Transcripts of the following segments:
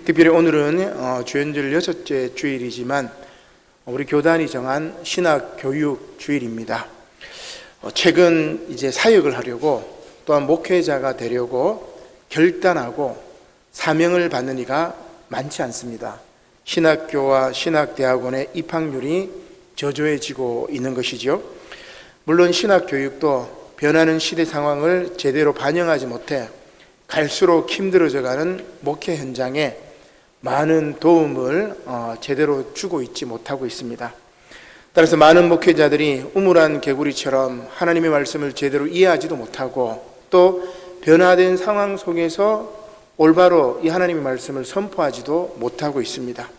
특별히 오늘은 주연절 6째 주일이지만 우리 교단이 정한 신학교육 주일입니다. 최근 이제 사역을 하려고 또한 목회자가 되려고 결단하고 사명을 받는 이가 많지 않습니다. 신학교와 신학대학원의 입학률이 저조해지고 있는 것이죠. 물론 신학교육도 변하는 시대 상황을 제대로 반영하지 못해 갈수록 힘들어져가는 목회 현장에 많은 도움을 제대로 주고 있지 못하고 있습니다. 따라서 많은 목회자들이 우물한 개구리처럼 하나님의 말씀을 제대로 이해하지도 못하고 또 변화된 상황 속에서 올바로 이 하나님의 말씀을 선포하지도 못하고 있습니다.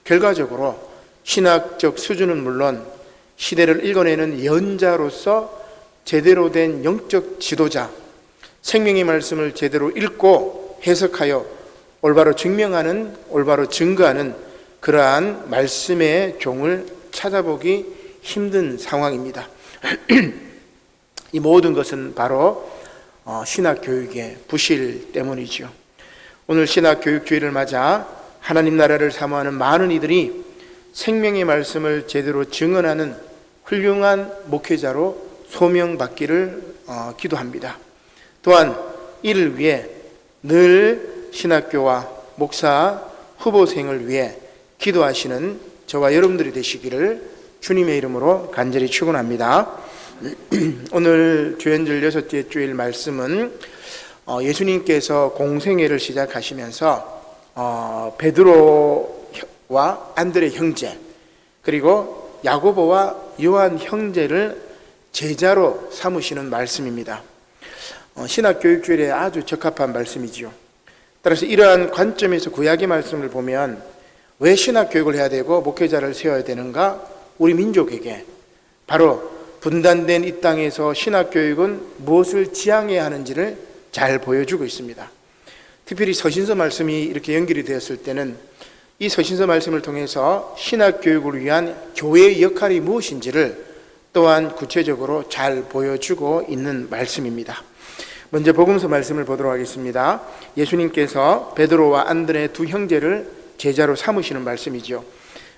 결과적으로 신학적 수준은 물론 시대를 읽어내는 연자로서 제대로 된 영적 지도자, 생명의 말씀을 제대로 읽고 해석하여 올바로 증명하는, 올바로 증거하는 그러한 말씀의 종을 찾아보기 힘든 상황입니다. 이 모든 것은 바로 신학교육의 부실 때문이죠. 오늘 신학교육주일을 맞아 하나님 나라를 사모하는 많은 이들이 생명의 말씀을 제대로 증언하는 훌륭한 목회자로 소명받기를 기도합니다. 또한 이를 위해 늘 신학교와 목사 후보생을 위해 기도하시는 저와 여러분들이 되시기를 주님의 이름으로 간절히 축원합니다. 오늘 주연절 6째 주일 말씀은 예수님께서 공생애를 시작하시면서 베드로와 안드레 형제 그리고 야고보와 요한 형제를 제자로 삼으시는 말씀입니다. 신학교육주일에 아주 적합한 말씀이지요. 따라서 이러한 관점에서 구약의 말씀을 보면 왜 신학교육을 해야 되고 목회자를 세워야 되는가? 우리 민족에게 바로 분단된 이 땅에서 신학교육은 무엇을 지향해야 하는지를 잘 보여주고 있습니다. 특별히 서신서 말씀이 이렇게 연결이 되었을 때는 이 서신서 말씀을 통해서 신학교육을 위한 교회의 역할이 무엇인지를 또한 구체적으로 잘 보여주고 있는 말씀입니다. 먼저 복음서 말씀을 보도록 하겠습니다. 예수님께서 베드로와 안드레 두 형제를 제자로 삼으시는 말씀이죠.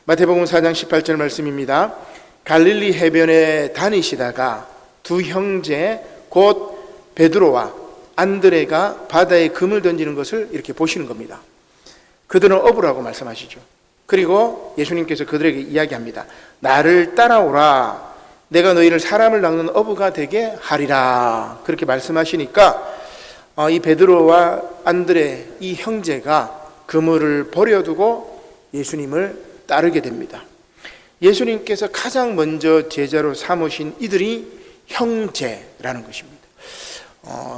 마태복음 4장 18절 말씀입니다. 갈릴리 해변에 다니시다가 두 형제 곧 베드로와 안드레가 바다에 금을 던지는 것을 이렇게 보시는 겁니다. 그들은 어부라고 말씀하시죠. 그리고 예수님께서 그들에게 이야기합니다. 나를 따라오라. 내가 너희를 사람을 낚는 어부가 되게 하리라. 그렇게 말씀하시니까 이 베드로와 안드레 이 형제가 그물을 버려두고 예수님을 따르게 됩니다. 예수님께서 가장 먼저 제자로 삼으신 이들이 형제라는 것입니다.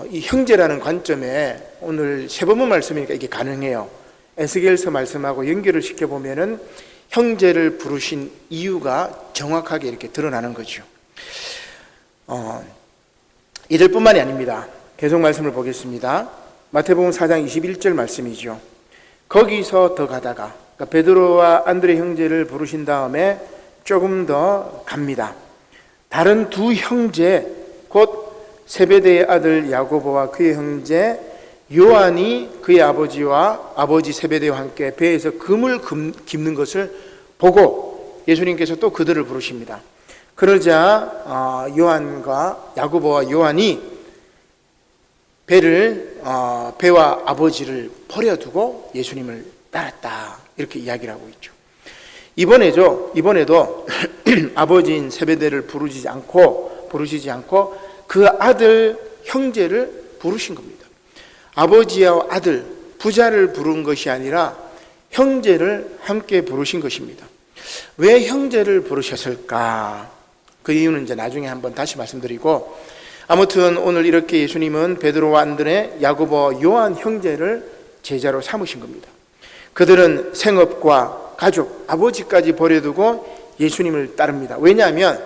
이 형제라는 관점에 오늘 세번문 말씀이니까 이게 가능해요. 에스겔서 말씀하고 연결을 시켜보면은 형제를 부르신 이유가 정확하게 이렇게 드러나는 거죠. 이들뿐만이 아닙니다. 계속 말씀을 보겠습니다. 마태복음 4장 21절 말씀이죠. 거기서 더 가다가 그러니까 베드로와 안드레 형제를 부르신 다음에 조금 더 갑니다. 다른 두 형제 곧 세베대의 아들 야고보와 그의 형제 요한이 그의 아버지와 아버지 세베대와 함께 배에서 금을 깁는 것을 보고 예수님께서 또 그들을 부르십니다. 그러자 요한과 야고보와 요한이 배와 아버지를 버려두고 예수님을 따랐다. 이렇게 이야기를 하고 있죠. 이번에도 아버지인 세베대를 부르시지 않고 그 아들 형제를 부르신 겁니다. 아버지와 아들, 부자를 부른 것이 아니라 형제를 함께 부르신 것입니다. 왜 형제를 부르셨을까? 그 이유는 이제 나중에 한번 다시 말씀드리고, 아무튼 오늘 이렇게 예수님은 베드로와 안드레, 야고보, 요한 형제를 제자로 삼으신 겁니다. 그들은 생업과 가족, 아버지까지 버려두고 예수님을 따릅니다. 왜냐하면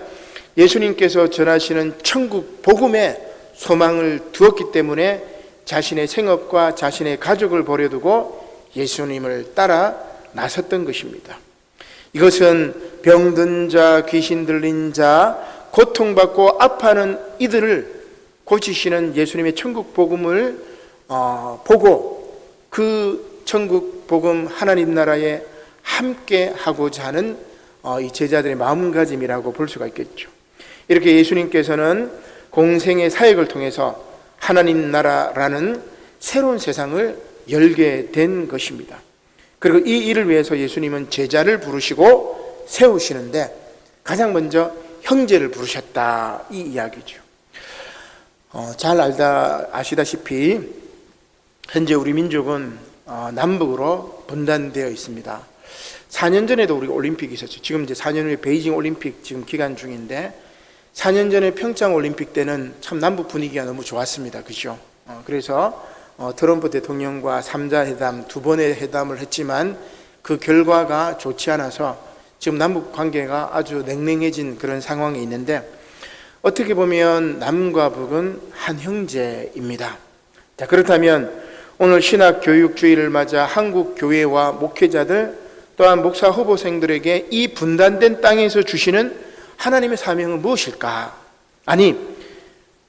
예수님께서 전하시는 천국 복음에 소망을 두었기 때문에 자신의 생업과 자신의 가족을 버려두고 예수님을 따라 나섰던 것입니다. 이것은 병든 자, 귀신 들린 자, 고통받고 아파하는 이들을 고치시는 예수님의 천국 복음을 보고 그 천국 복음 하나님 나라에 함께 하고자 하는 이 제자들의 마음가짐이라고 볼 수가 있겠죠. 이렇게 예수님께서는 공생의 사역을 통해서 하나님 나라라는 새로운 세상을 열게 된 것입니다. 그리고 이 일을 위해서 예수님은 제자를 부르시고 세우시는데 가장 먼저 형제를 부르셨다, 이 이야기죠. 잘 아시다시피 현재 우리 민족은 남북으로 분단되어 있습니다. 4년 전에도 우리가 올림픽이 있었죠. 지금 이제 4년 후에 베이징 올림픽 지금 기간 중인데 4년 전에 평창 올림픽 때는 참 남북 분위기가 너무 좋았습니다. 그죠? 그래서 트럼프 대통령과 3자 회담, 2번의 회담을 했지만 그 결과가 좋지 않아서 지금 남북 관계가 아주 냉랭해진 그런 상황에 있는데, 어떻게 보면 남과 북은 한 형제입니다. 자, 그렇다면 오늘 신학교육주의를 맞아 한국 교회와 목회자들 또한 목사 후보생들에게 이 분단된 땅에서 주시는 하나님의 사명은 무엇일까? 아니,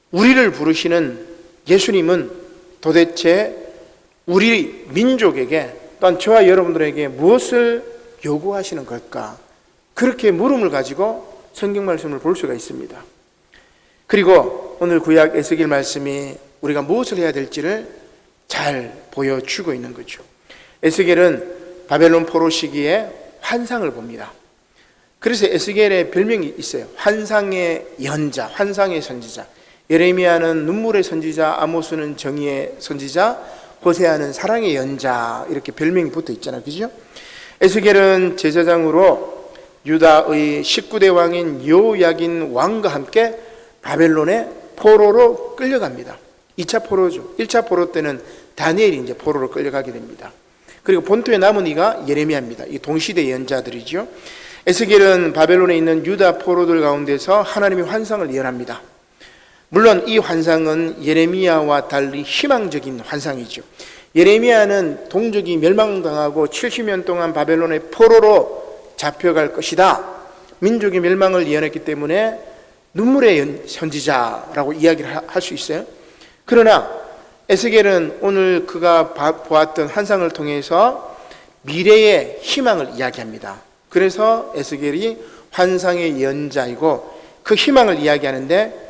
우리를 부르시는 예수님은 도대체 우리 민족에게 또한 저와 여러분들에게 무엇을 요구하시는 걸까? 그렇게 물음을 가지고 성경 말씀을 볼 수가 있습니다. 그리고 오늘 구약 에스겔 말씀이 우리가 무엇을 해야 될지를 잘 보여주고 있는 거죠. 에스겔은 바벨론 포로 시기에 환상을 봅니다. 그래서 에스겔의 별명이 있어요. 환상의 연자, 환상의 선지자. 예레미야는 눈물의 선지자, 아모스는 정의의 선지자, 호세아는 사랑의 연자, 이렇게 별명이 붙어 있잖아요. 그죠? 에스겔은 제사장으로 유다의 19대 왕인 요야긴 왕과 함께 바벨론의 포로로 끌려갑니다. 2차 포로죠. 1차 포로 때는 다니엘이 이제 포로로 끌려가게 됩니다. 그리고 본토에 남은 이가 예레미야입니다. 이 동시대 연자들이죠. 에스겔은 바벨론에 있는 유다 포로들 가운데서 하나님의 환상을 예언합니다. 물론 이 환상은 예레미야와 달리 희망적인 환상이죠. 예레미야는 동족이 멸망당하고 70년 동안 바벨론의 포로로 잡혀갈 것이다, 민족의 멸망을 예언했기 때문에 눈물의 선지자라고 이야기를 할 수 있어요. 그러나 에스겔은 오늘 그가 보았던 환상을 통해서 미래의 희망을 이야기합니다. 그래서 에스겔이 환상의 연자이고 그 희망을 이야기하는데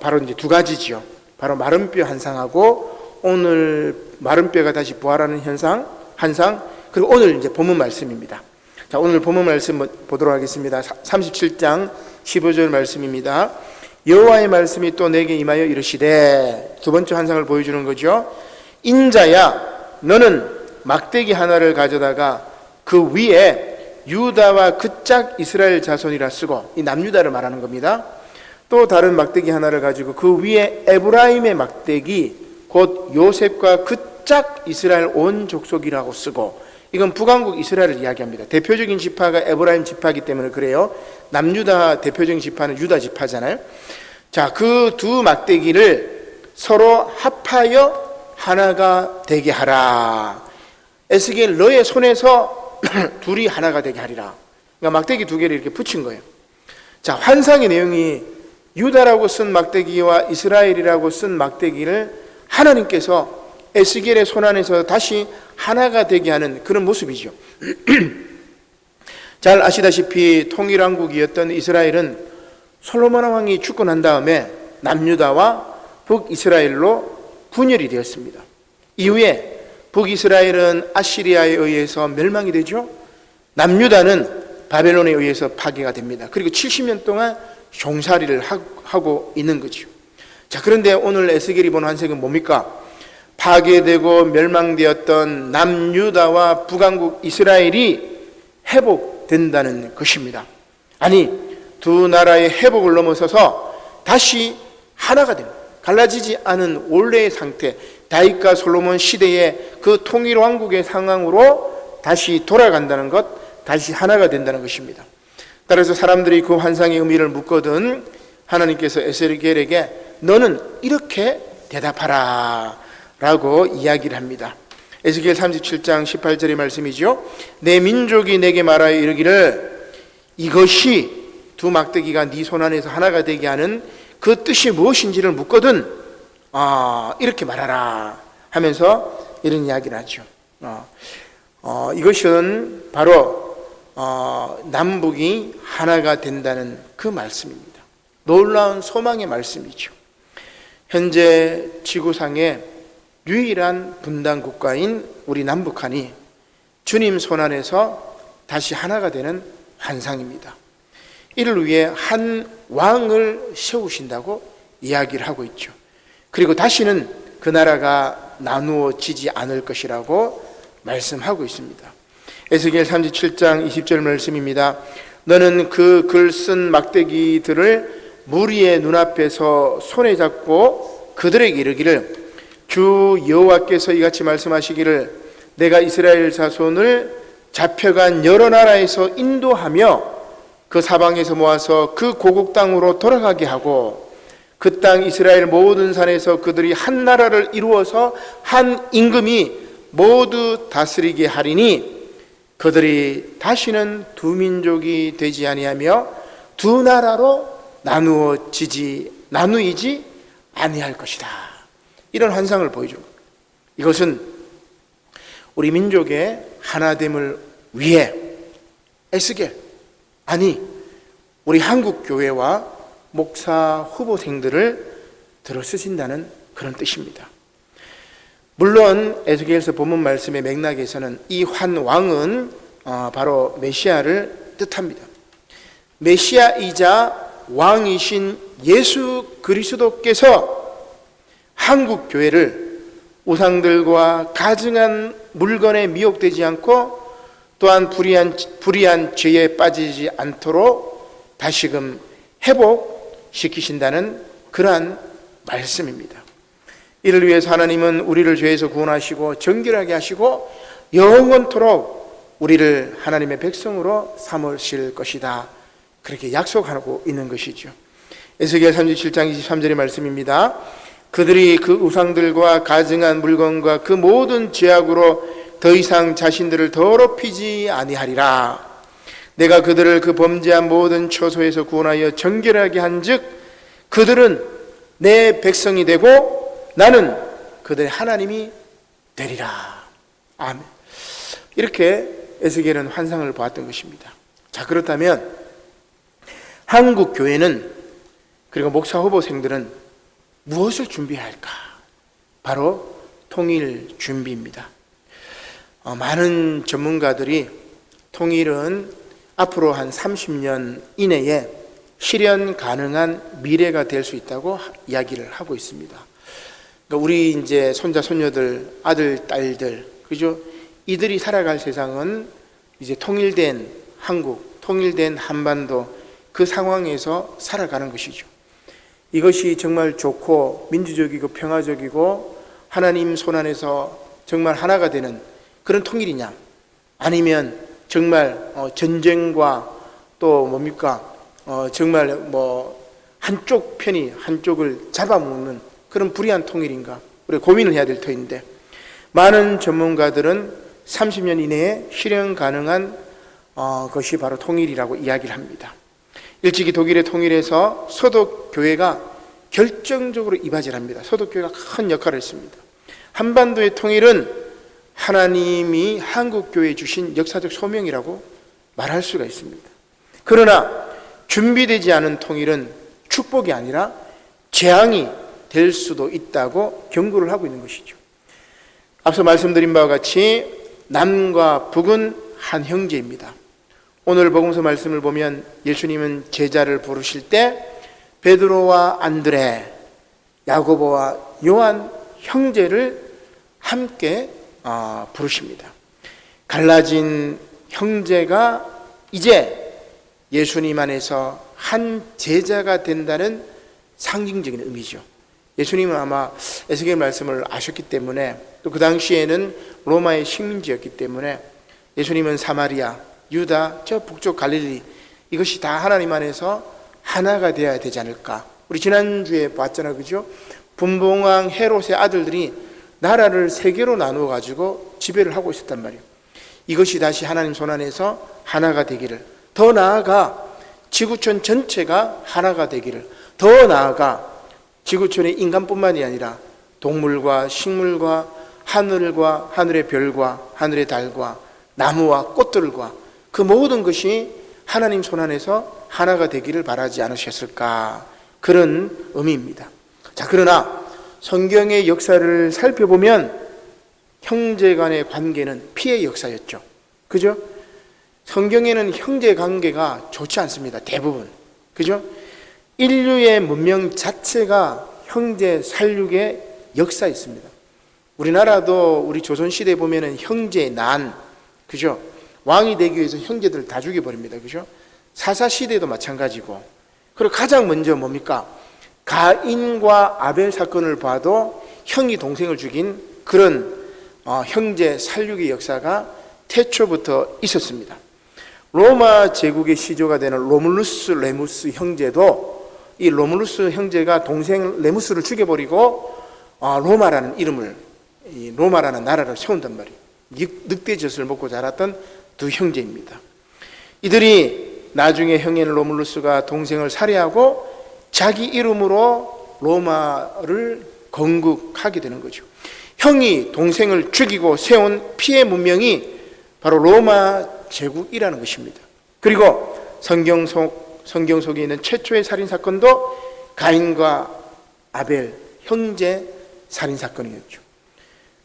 바로 이제 두 가지죠. 바로 마른 뼈 환상하고 오늘 마른 뼈가 다시 부활하는 환상, 그리고 오늘 이제 본문 말씀입니다. 자, 오늘 본문 말씀 보도록 하겠습니다. 37장 15절 말씀입니다. 여호와의 말씀이 또 내게 임하여 이르시되, 두 번째 환상을 보여주는 거죠. 인자야, 너는 막대기 하나를 가져다가 그 위에 유다와 그 짝 이스라엘 자손이라 쓰고, 이 남유다를 말하는 겁니다. 또 다른 막대기 하나를 가지고 그 위에 에브라임의 막대기 곧 요셉과 그 짝 이스라엘 온 족속이라고 쓰고, 이건 북왕국 이스라엘을 이야기합니다. 대표적인 지파가 에브라임 지파이기 때문에 그래요. 남유다 대표적인 지파는 유다 지파잖아요. 자, 그 두 막대기를 서로 합하여 하나가 되게 하라. 에스겔 너의 손에서 둘이 하나가 되게 하리라. 그러니까 막대기 두 개를 이렇게 붙인 거예요. 자, 환상의 내용이 유다라고 쓴 막대기와 이스라엘이라고 쓴 막대기를 하나님께서 에스겔의 손 안에서 다시 하나가 되게 하는 그런 모습이죠. 잘 아시다시피 통일왕국이었던 이스라엘은 솔로몬 왕이 죽고 난 다음에 남유다와 북이스라엘로 분열이 되었습니다. 이후에 북이스라엘은 아시리아에 의해서 멸망이 되죠. 남유다는 바벨론에 의해서 파괴가 됩니다. 그리고 70년 동안 종살이를 하고 있는 거죠. 자, 그런데 오늘 에스겔이 본 환상은 뭡니까? 파괴되고 멸망되었던 남유다와 북왕국 이스라엘이 회복된다는 것입니다. 아니, 두 나라의 회복을 넘어서서 다시 하나가 됩니다. 갈라지지 않은 원래의 상태, 다윗과 솔로몬 시대의 그 통일왕국의 상황으로 다시 돌아간다는 것, 다시 하나가 된다는 것입니다. 따라서 사람들이 그 환상의 의미를 묻거든 하나님께서 에스겔에게 너는 이렇게 대답하라 라고 이야기를 합니다. 에스겔 37장 18절의 말씀이죠. 내 민족이 내게 말하여 이르기를 이것이 두 막대기가 네 손 안에서 하나가 되게 하는 그 뜻이 무엇인지를 묻거든 이렇게 말하라 하면서 이런 이야기를 하죠. 이것은 바로 남북이 하나가 된다는 그 말씀입니다. 놀라운 소망의 말씀이죠. 현재 지구상의 유일한 분단 국가인 우리 남북한이 주님 손안에서 다시 하나가 되는 환상입니다. 이를 위해 한 왕을 세우신다고 이야기를 하고 있죠. 그리고 다시는 그 나라가 나누어지지 않을 것이라고 말씀하고 있습니다. 에스겔 37장 20절 말씀입니다. 너는 그 글 쓴 막대기들을 무리의 눈앞에서 손에 잡고 그들에게 이르기를 주 여호와께서 이같이 말씀하시기를 내가 이스라엘 자손을 잡혀간 여러 나라에서 인도하며 그 사방에서 모아서 그 고국 땅으로 돌아가게 하고 그 땅 이스라엘 모든 산에서 그들이 한 나라를 이루어서 한 임금이 모두 다스리게 하리니 그들이 다시는 두 민족이 되지 아니하며 두 나라로 나누이지 아니할 것이다. 이런 환상을 보여줍니다. 이것은 우리 민족의 하나됨을 위해 에스겔, 아니 우리 한국교회와 목사 후보생들을 들어 쓰신다는 그런 뜻입니다. 물론 에스겔서 본문 말씀의 맥락에서는 이 환왕은 바로 메시아를 뜻합니다. 메시아이자 왕이신 예수 그리스도께서 한국 교회를 우상들과 가증한 물건에 미혹되지 않고 또한 불의한 죄에 빠지지 않도록 다시금 회복시키신다는 그러한 말씀입니다. 이를 위해서 하나님은 우리를 죄에서 구원하시고 정결하게 하시고 영원토록 우리를 하나님의 백성으로 삼으실 것이다. 그렇게 약속하고 있는 것이죠. 에스겔 37장 23절의 말씀입니다. 그들이 그 우상들과 가증한 물건과 그 모든 죄악으로 더 이상 자신들을 더럽히지 아니하리라. 내가 그들을 그 범죄한 모든 처소에서 구원하여 정결하게 한즉 그들은 내 백성이 되고 나는 그들의 하나님이 되리라. 아멘. 이렇게 에스겔은 환상을 보았던 것입니다. 자, 그렇다면 한국 교회는 그리고 목사 후보생들은 무엇을 준비해야 할까? 바로 통일 준비입니다. 많은 전문가들이 통일은 앞으로 한 30년 이내에 실현 가능한 미래가 될 수 있다고 이야기를 하고 있습니다. 그러니까 우리 이제 손자 손녀들, 아들, 딸들, 그죠? 이들이 살아갈 세상은 이제 통일된 한국, 통일된 한반도 그 상황에서 살아가는 것이죠. 이것이 정말 좋고 민주적이고 평화적이고 하나님 손안에서 정말 하나가 되는 그런 통일이냐, 아니면 정말 전쟁과 또 뭡니까 정말 한쪽 편이 한쪽을 잡아먹는 그런 불의한 통일인가, 우리가 고민을 해야 될 터인데, 많은 전문가들은 30년 이내에 실현 가능한 것이 바로 통일이라고 이야기를 합니다. 일찍이 독일의 통일에서 서독교회가 결정적으로 이바지합니다. 서독교회가 큰 역할을 했습니다. 한반도의 통일은 하나님이 한국교회에 주신 역사적 소명이라고 말할 수가 있습니다. 그러나 준비되지 않은 통일은 축복이 아니라 재앙이 될 수도 있다고 경고를 하고 있는 것이죠. 앞서 말씀드린 바와 같이 남과 북은 한 형제입니다. 오늘 복음서 말씀을 보면 예수님은 제자를 부르실 때 베드로와 안드레, 야고보와 요한 형제를 함께 부르십니다. 갈라진 형제가 이제 예수님 안에서 한 제자가 된다는 상징적인 의미죠. 예수님은 아마 에스겔 말씀을 아셨기 때문에, 또 그 당시에는 로마의 식민지였기 때문에 예수님은 사마리아, 유다, 저 북쪽 갈릴리, 이것이 다 하나님 안에서 하나가 되어야 되지 않을까. 우리 지난주에 봤잖아요, 그죠? 분봉왕 헤롯의 아들들이 나라를 세 개로 나누어 가지고 지배를 하고 있었단 말이에요. 이것이 다시 하나님 손안에서 하나가 되기를, 더 나아가 지구촌 전체가 하나가 되기를, 더 나아가 지구촌의 인간뿐만이 아니라 동물과 식물과 하늘과 하늘의 별과 하늘의 달과 나무와 꽃들과 그 모든 것이 하나님 손안에서 하나가 되기를 바라지 않으셨을까, 그런 의미입니다. 자, 그러나 성경의 역사를 살펴보면 형제 간의 관계는 피해 역사였죠. 그죠? 성경에는 형제 관계가 좋지 않습니다. 대부분. 그죠? 인류의 문명 자체가 형제 살육의 역사였습니다. 우리나라도 우리 조선시대에 보면은 형제 난, 그죠? 왕이 되기 위해서 형제들 다 죽여버립니다. 그죠? 사사시대도 마찬가지고. 그리고 가장 먼저 뭡니까? 가인과 아벨 사건을 봐도 형이 동생을 죽인 그런 형제 살육의 역사가 태초부터 있었습니다. 로마 제국의 시조가 되는 로물루스 레무스 형제도 이 로물루스 형제가 동생 레무스를 죽여버리고 로마라는 이름을, 로마라는 나라를 세운단 말이에요. 늑대젖을 먹고 자랐던 두 형제입니다. 이들이 나중에 형인 로물루스가 동생을 살해하고 자기 이름으로 로마를 건국하게 되는 거죠. 형이 동생을 죽이고 세운 피해 문명이 바로 로마 제국이라는 것입니다. 그리고 성경 속에 있는 최초의 살인사건도 가인과 아벨 형제 살인사건이었죠.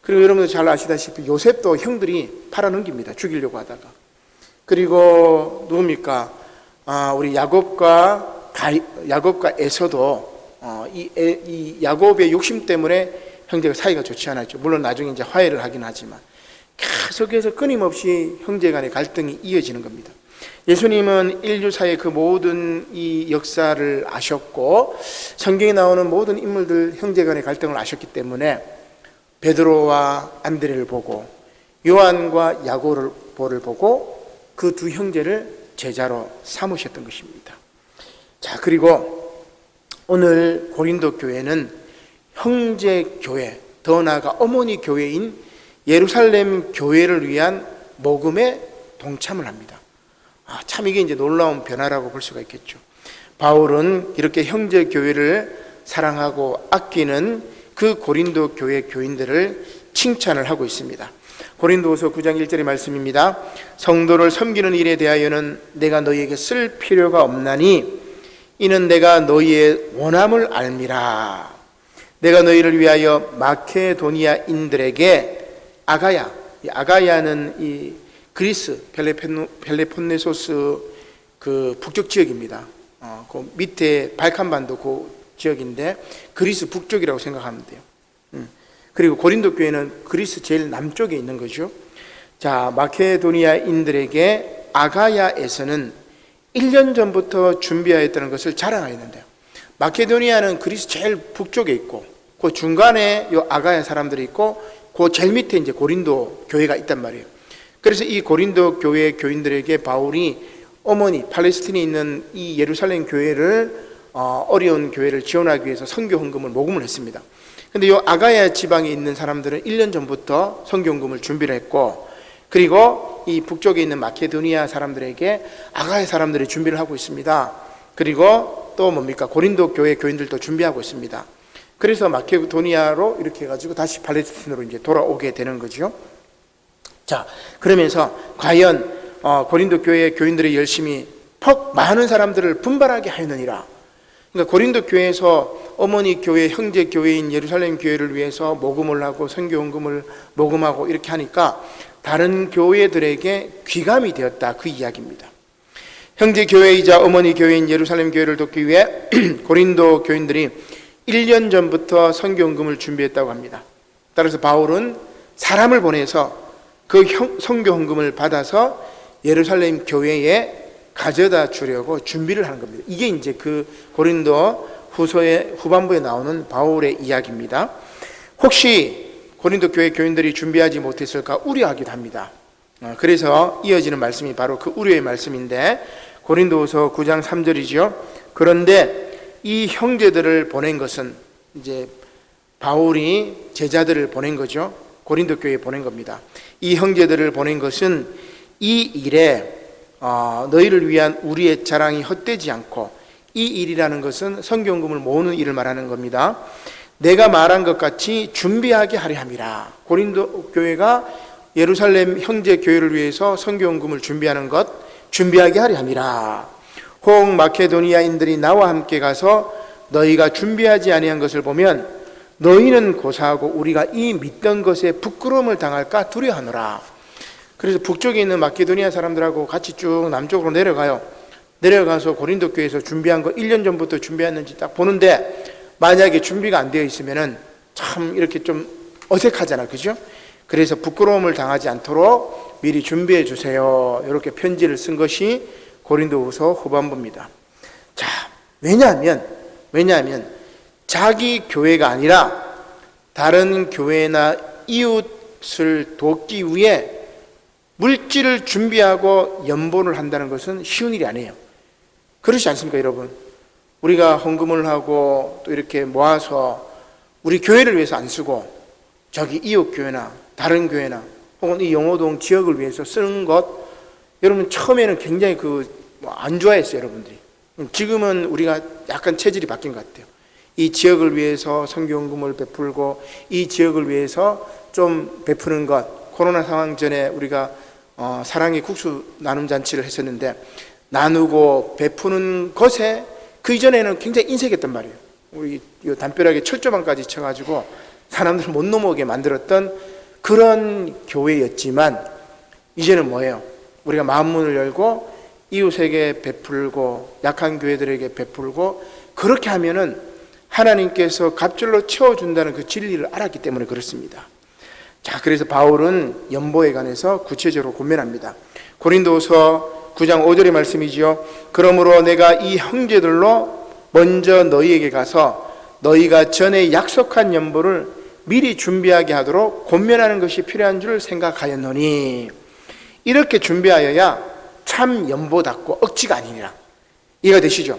그리고 여러분들 잘 아시다시피 요셉도 형들이 팔아넘깁니다. 죽이려고 하다가. 그리고 누굽니까? 우리 야곱과 에서도 이 야곱의 욕심 때문에 형제가 사이가 좋지 않았죠. 물론 나중에 이제 화해를 하긴 하지만 계속해서 끊임없이 형제 간의 갈등이 이어지는 겁니다. 예수님은 인류사의 그 모든 이 역사를 아셨고 성경에 나오는 모든 인물들 형제 간의 갈등을 아셨기 때문에 베드로와 안드레를 보고 요한과 야고보를 보고 그 두 형제를 제자로 삼으셨던 것입니다. 자, 그리고 오늘 고린도 교회는 형제 교회, 더 나아가 어머니 교회인 예루살렘 교회를 위한 모금에 동참을 합니다. 참 이게 이제 놀라운 변화라고 볼 수가 있겠죠. 바울은 이렇게 형제 교회를 사랑하고 아끼는 그 고린도 교회 교인들을 칭찬을 하고 있습니다. 고린도후서 9장 1절의 말씀입니다. 성도를 섬기는 일에 대하여는 내가 너희에게 쓸 필요가 없나니 이는 내가 너희의 원함을 알미라. 내가 너희를 위하여 마케도니아인들에게 아가야는 이 그리스 펠레폰네소스 그 북쪽 지역입니다. 그 밑에 발칸반도 그 지역인데 그리스 북쪽이라고 생각하면 돼요. 그리고 고린도 교회는 그리스 제일 남쪽에 있는 거죠. 자, 마케도니아인들에게 아가야에서는 1년 전부터 준비하였다는 것을 자랑하였는데요. 마케도니아는 그리스 제일 북쪽에 있고 그 중간에 요 아가야 사람들이 있고 그 제일 밑에 이제 고린도 교회가 있단 말이에요. 그래서 이 고린도 교회 교인들에게 바울이 어머니 팔레스틴에 있는 이 예루살렘 교회를 어려운 교회를 지원하기 위해서 선교 헌금을 모금을 했습니다. 근데 이 아가야 지방에 있는 사람들은 1년 전부터 선교 헌금을 준비를 했고 그리고 이 북쪽에 있는 마케도니아 사람들에게 아가야 사람들이 준비를 하고 있습니다. 그리고 또 뭡니까? 고린도 교회 교인들도 준비하고 있습니다. 그래서 마케도니아로 이렇게 해가지고 다시 팔레스틴으로 이제 돌아오게 되는 거죠. 자, 그러면서 과연 고린도 교회 교인들이 열심히 많은 사람들을 분발하게 하였느니라. 그러니까 고린도 교회에서 어머니 교회, 형제 교회인 예루살렘 교회를 위해서 모금을 하고 선교 헌금을 모금하고 이렇게 하니까 다른 교회들에게 귀감이 되었다, 그 이야기입니다. 형제 교회이자 어머니 교회인 예루살렘 교회를 돕기 위해 고린도 교인들이 1년 전부터 선교 헌금을 준비했다고 합니다. 따라서 바울은 사람을 보내서 그 선교 헌금을 받아서 예루살렘 교회에 가져다 주려고 준비를 하는 겁니다. 이게 이제 그 고린도 후서의 후반부에 나오는 바울의 이야기입니다. 혹시 고린도 교회 교인들이 준비하지 못했을까 우려하기도 합니다. 그래서 이어지는 말씀이 바로 그 우려의 말씀인데 고린도후서 9장 3절이죠. 그런데 이 형제들을 보낸 것은 이제 바울이 제자들을 보낸 거죠. 고린도 교회에 보낸 겁니다. 이 형제들을 보낸 것은 이 일에 너희를 위한 우리의 자랑이 헛되지 않고, 이 일이라는 것은 선교헌금을 모으는 일을 말하는 겁니다. 내가 말한 것 같이 준비하게 하려 함이라. 고린도 교회가 예루살렘 형제 교회를 위해서 선교헌금을 준비하는 것 준비하게 하려 함이라. 혹 마케도니아인들이 나와 함께 가서 너희가 준비하지 아니한 것을 보면 너희는 고사하고 우리가 이 믿던 것에 부끄러움을 당할까 두려워하노라. 그래서 북쪽에 있는 마케도니아 사람들하고 같이 쭉 남쪽으로 내려가요. 내려가서 고린도 교회에서 준비한 거 1년 전부터 준비했는지 딱 보는데, 만약에 준비가 안 되어 있으면은 참 이렇게 좀 어색하잖아, 그죠? 그래서 부끄러움을 당하지 않도록 미리 준비해 주세요. 이렇게 편지를 쓴 것이 고린도후서 후반부입니다. 자, 왜냐하면 자기 교회가 아니라 다른 교회나 이웃을 돕기 위해 물질을 준비하고 연보를 한다는 것은 쉬운 일이 아니에요. 그렇지 않습니까, 여러분? 우리가 헌금을 하고 또 이렇게 모아서 우리 교회를 위해서 안 쓰고 저기 이웃 교회나 다른 교회나 혹은 이 영호동 지역을 위해서 쓰는 것, 여러분 처음에는 굉장히 안 좋아했어요, 여러분들이. 지금은 우리가 약간 체질이 바뀐 것 같아요. 이 지역을 위해서 선교헌금을 베풀고 이 지역을 위해서 좀 베푸는 것. 코로나 상황 전에 우리가 사랑의 국수 나눔 잔치를 했었는데, 나누고 베푸는 것에 그 이전에는 굉장히 인색했단 말이에요. 우리 담벼락에 철조망까지 쳐가지고 사람들을 못 넘어오게 만들었던 그런 교회였지만, 이제는 뭐예요? 우리가 마음문을 열고 이웃에게 베풀고 약한 교회들에게 베풀고, 그렇게 하면은 하나님께서 갑절로 채워준다는 그 진리를 알았기 때문에 그렇습니다. 자, 그래서 바울은 연보에 관해서 구체적으로 권면합니다. 고린도후서 9장 5절의 말씀이지요. 그러므로 내가 이 형제들로 먼저 너희에게 가서 너희가 전에 약속한 연보를 미리 준비하게 하도록 권면하는 것이 필요한 줄 생각하였노니, 이렇게 준비하여야 참 연보답고 억지가 아니니라. 이해가 되시죠?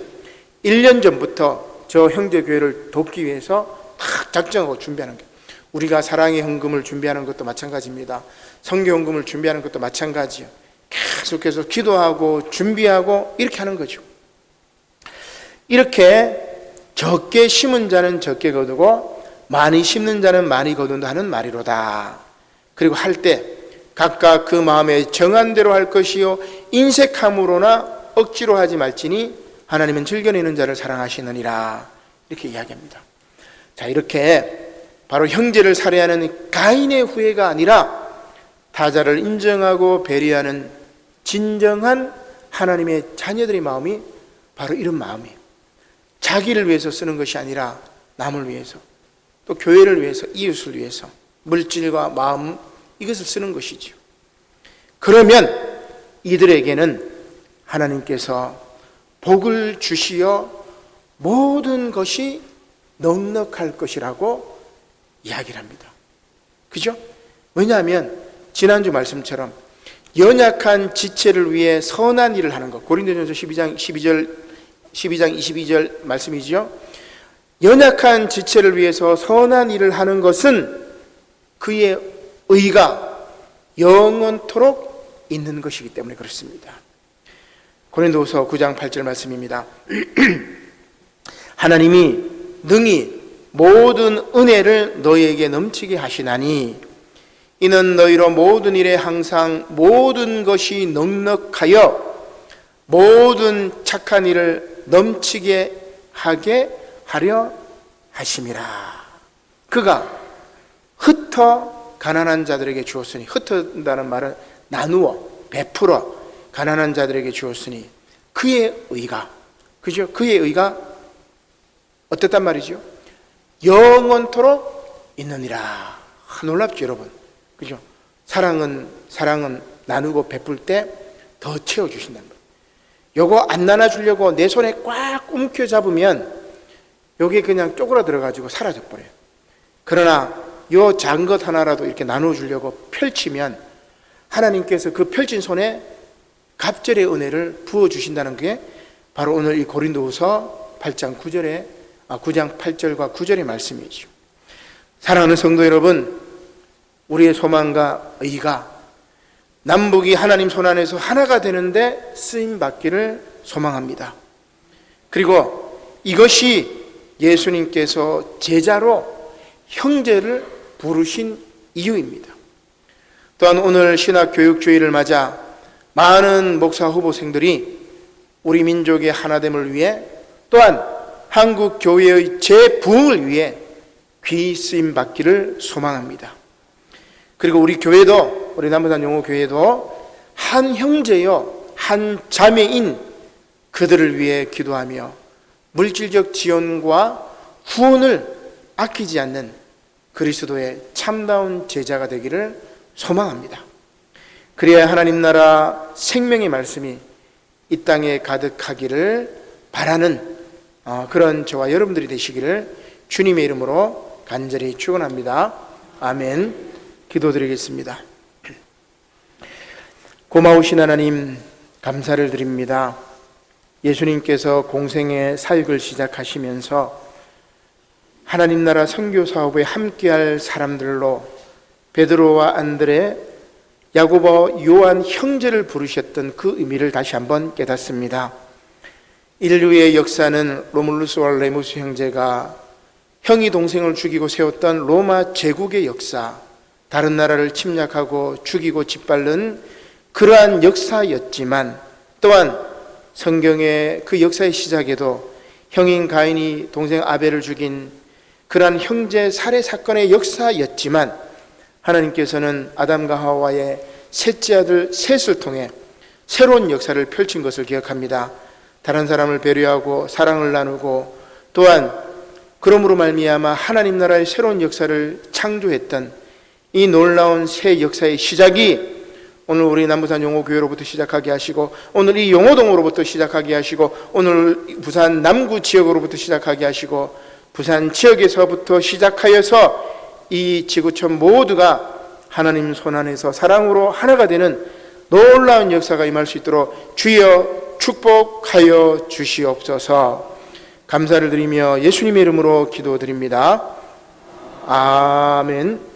1년 전부터 저 형제 교회를 돕기 위해서 딱 작정하고 준비하는 게, 우리가 사랑의 헌금을 준비하는 것도 마찬가지입니다. 선교 헌금을 준비하는 것도 마찬가지예요. 계속해서 기도하고 준비하고 이렇게 하는 거죠. 이렇게 적게 심은 자는 적게 거두고 많이 심는 자는 많이 거둔다 하는 말이로다. 그리고 할 때 각각 그 마음에 정한 대로 할 것이요 인색함으로나 억지로 하지 말지니 하나님은 즐겨내는 자를 사랑하시느니라. 이렇게 이야기합니다. 자, 이렇게 바로 형제를 살해하는 가인의 후회가 아니라 타자를 인정하고 배려하는 진정한 하나님의 자녀들의 마음이 바로 이런 마음이에요. 자기를 위해서 쓰는 것이 아니라 남을 위해서, 또 교회를 위해서, 이웃을 위해서 물질과 마음, 이것을 쓰는 것이죠. 그러면 이들에게는 하나님께서 복을 주시어 모든 것이 넉넉할 것이라고 이야기를 합니다. 그죠? 왜냐하면 지난주 말씀처럼 연약한 지체를 위해 선한 일을 하는 것, 고린도전서 12장 22절 말씀이죠. 연약한 지체를 위해서 선한 일을 하는 것은 그의 의가 영원토록 있는 것이기 때문에 그렇습니다. 고린도후서 9장 8절 말씀입니다. 하나님이 능히 모든 은혜를 너희에게 넘치게 하시나니 이는 너희로 모든 일에 항상 모든 것이 넉넉하여 모든 착한 일을 넘치게 하게 하려 하심이라. 그가 흩어 가난한 자들에게 주었으니, 흩어진다는 말은 나누어 베풀어 가난한 자들에게 주었으니 그의 의가, 그죠? 그의 의가 어땠단 말이죠? 영원토록 있느니라. 놀랍죠, 여러분? 그죠? 사랑은 나누고 베풀 때 더 채워주신다는 거예요. 요거 안 나눠주려고 내 손에 꽉 움켜 잡으면 요게 그냥 쪼그라들어가지고 사라져 버려요. 그러나 요 작은 것 하나라도 이렇게 나눠주려고 펼치면 하나님께서 그 펼친 손에 갑절의 은혜를 부어주신다는 게 바로 오늘 이 고린도후서 8장 9장 8절과 9절의 말씀이죠. 사랑하는 성도 여러분, 우리의 소망과 의가 남북이 하나님 손안에서 하나가 되는데 쓰임받기를 소망합니다. 그리고 이것이 예수님께서 제자로 형제를 부르신 이유입니다. 또한 오늘 신학교육주의를 맞아 많은 목사 후보생들이 우리 민족의 하나됨을 위해, 또한 한국 교회의 재부흥을 위해 귀 쓰임 받기를 소망합니다. 그리고 우리 교회도, 우리 남부산 용호교회도 한 형제요 한 자매인 그들을 위해 기도하며 물질적 지원과 후원을 아끼지 않는 그리스도의 참다운 제자가 되기를 소망합니다. 그래야 하나님 나라 생명의 말씀이 이 땅에 가득하기를 바라는 그런 저와 여러분들이 되시기를 주님의 이름으로 간절히 축원합니다. 아멘. 기도드리겠습니다. 고마우신 하나님, 감사를 드립니다. 예수님께서 공생의 사역을 시작하시면서 하나님 나라 선교 사업에 함께할 사람들로 베드로와 안드레, 야고보, 요한 형제를 부르셨던 그 의미를 다시 한번 깨닫습니다. 인류의 역사는 로물루스와 레무스 형제가 형이 동생을 죽이고 세웠던 로마 제국의 역사, 다른 나라를 침략하고 죽이고 짓밟는 그러한 역사였지만, 또한 성경의 그 역사의 시작에도 형인 가인이 동생 아벨을 죽인 그러한 형제 살해 사건의 역사였지만, 하나님께서는 아담과 하와의 셋째 아들 셋을 통해 새로운 역사를 펼친 것을 기억합니다. 다른 사람을 배려하고 사랑을 나누고, 또한 그러므로 말미암아 하나님 나라의 새로운 역사를 창조했던 이 놀라운 새 역사의 시작이 오늘 우리 남부산 용호교회로부터 시작하게 하시고, 오늘 이 용호동으로부터 시작하게 하시고, 오늘 부산 남구 지역으로부터 시작하게 하시고, 부산 지역에서부터 시작하여서 이 지구촌 모두가 하나님 손안에서 사랑으로 하나가 되는 놀라운 역사가 임할 수 있도록 주여 축복하여 주시옵소서. 감사를 드리며 예수님의 이름으로 기도드립니다. 아멘.